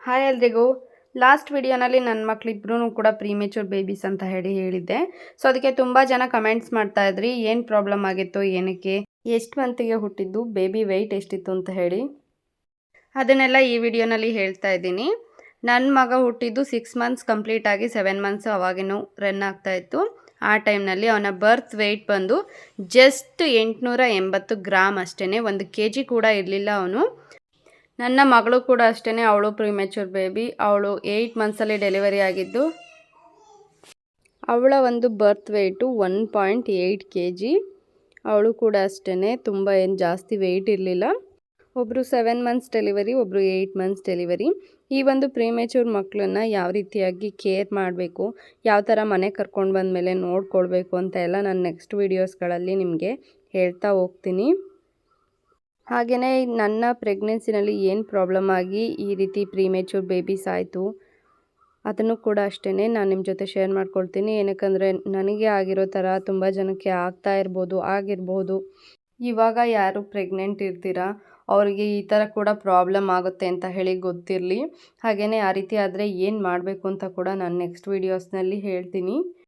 Hi ಎಲ್ರಿಗೂ. Last ವಿಡಿಯೋನಲ್ಲಿ ನನ್ನ ಮಕ್ಕಳಿಬ್ರು ಕೂಡ ಪ್ರೀಮೇಚೂರ್ ಬೇಬೀಸ್ ಅಂತ ಹೇಳಿದ್ದೆ. ಸೊ ಅದಕ್ಕೆ ತುಂಬ ಜನ ಕಮೆಂಟ್ಸ್ ಮಾಡ್ತಾ ಇದ್ರಿ, ಏನು ಪ್ರಾಬ್ಲಮ್ ಆಗಿತ್ತು, ಏನಕ್ಕೆ, ಎಷ್ಟು ಮಂತಿಗೆ ಹುಟ್ಟಿದ್ದು, ಬೇಬಿ ವೆಯ್ಟ್ ಎಷ್ಟಿತ್ತು ಅಂತ ಹೇಳಿ. ಅದನ್ನೆಲ್ಲ ಈ ವಿಡಿಯೋನಲ್ಲಿ ಹೇಳ್ತಾ ಇದ್ದೀನಿ. ನನ್ನ ಮಗ ಹುಟ್ಟಿದ್ದು 6 ಮಂತ್ಸ್ ಕಂಪ್ಲೀಟ್ ಆಗಿ 7 ಮಂತ್ಸ್ ಅವಾಗಿನೂ ರನ್ ಆಗ್ತಾಯಿತ್ತು. ಆ ಟೈಮ್ನಲ್ಲಿ ಅವನ ಬರ್ತ್ ವೆಯ್ಟ್ ಬಂದು ಜಸ್ಟ್ 880 ಗ್ರಾಮ್ ಅಷ್ಟೇ, 1 kg ಕೂಡ ಇರಲಿಲ್ಲ ಅವನು. ನನ್ನ ಮಗಳು ಕೂಡ ಅಷ್ಟೇ, ಅವಳು ಪ್ರಿಮೆಚೂರ್ ಬೇಬಿ. ಅವಳು 8 ಮಂತ್ಸಲ್ಲಿ ಡೆಲಿವರಿ ಆಗಿದ್ದು. ಅವಳ ಒಂದು ಬರ್ತ್ ವೆಯ್ಟು 1.8 kg. ಅವಳು ಕೂಡ ಅಷ್ಟೇ, ತುಂಬ ಏನು ಜಾಸ್ತಿ ವೆಯ್ಟ್ ಇರಲಿಲ್ಲ. ಒಬ್ಬರು 7 ಮಂತ್ಸ್ ಡೆಲಿವರಿ, ಒಬ್ಬರು 8 ಮಂತ್ಸ್ ಡೆಲಿವರಿ. ಈ ಒಂದು ಪ್ರಿಮೆಚೂರ್ ಮಕ್ಕಳನ್ನ ಯಾವ ರೀತಿಯಾಗಿ ಕೇರ್ ಮಾಡಬೇಕು, ಯಾವ ಥರ ಮನೆ ಕರ್ಕೊಂಡು ಬಂದಮೇಲೆ ನೋಡ್ಕೊಳ್ಬೇಕು ಅಂತ ಎಲ್ಲ ನಾನು ನೆಕ್ಸ್ಟ್ ವೀಡಿಯೋಸ್ಗಳಲ್ಲಿ ನಿಮಗೆ ಹೇಳ್ತಾ ಹೋಗ್ತೀನಿ. ಹಾಗೆಯೇ ನನ್ನ ಪ್ರೆಗ್ನೆನ್ಸಿನಲ್ಲಿ ಏನು ಪ್ರಾಬ್ಲಮ್ ಆಗಿ ಈ ರೀತಿ ಪ್ರೀಮೇಚೂರ್ ಬೇಬೀಸ್ ಆಯಿತು ಅದನ್ನು ಕೂಡ ಅಷ್ಟೇ ನಾನು ನಿಮ್ಮ ಜೊತೆ ಶೇರ್ ಮಾಡ್ಕೊಳ್ತೀನಿ. ಏನಕ್ಕಂದರೆ ನನಗೆ ಆಗಿರೋ ಥರ ತುಂಬ ಜನಕ್ಕೆ ಆಗಿರ್ಬೋದು. ಇವಾಗ ಯಾರು ಪ್ರೆಗ್ನೆಂಟ್ ಇರ್ತೀರಾ ಅವರಿಗೆ ಈ ಥರ ಕೂಡ ಪ್ರಾಬ್ಲಮ್ ಆಗುತ್ತೆ ಅಂತ ಹೇಳಿ ಗೊತ್ತಿರಲಿ. ಹಾಗೆಯೇ ಆ ರೀತಿ ಆದರೆ ಏನು ಮಾಡಬೇಕು ಅಂತ ಕೂಡ ನಾನು ನೆಕ್ಸ್ಟ್ ವೀಡಿಯೋಸ್ನಲ್ಲಿ ಹೇಳ್ತೀನಿ.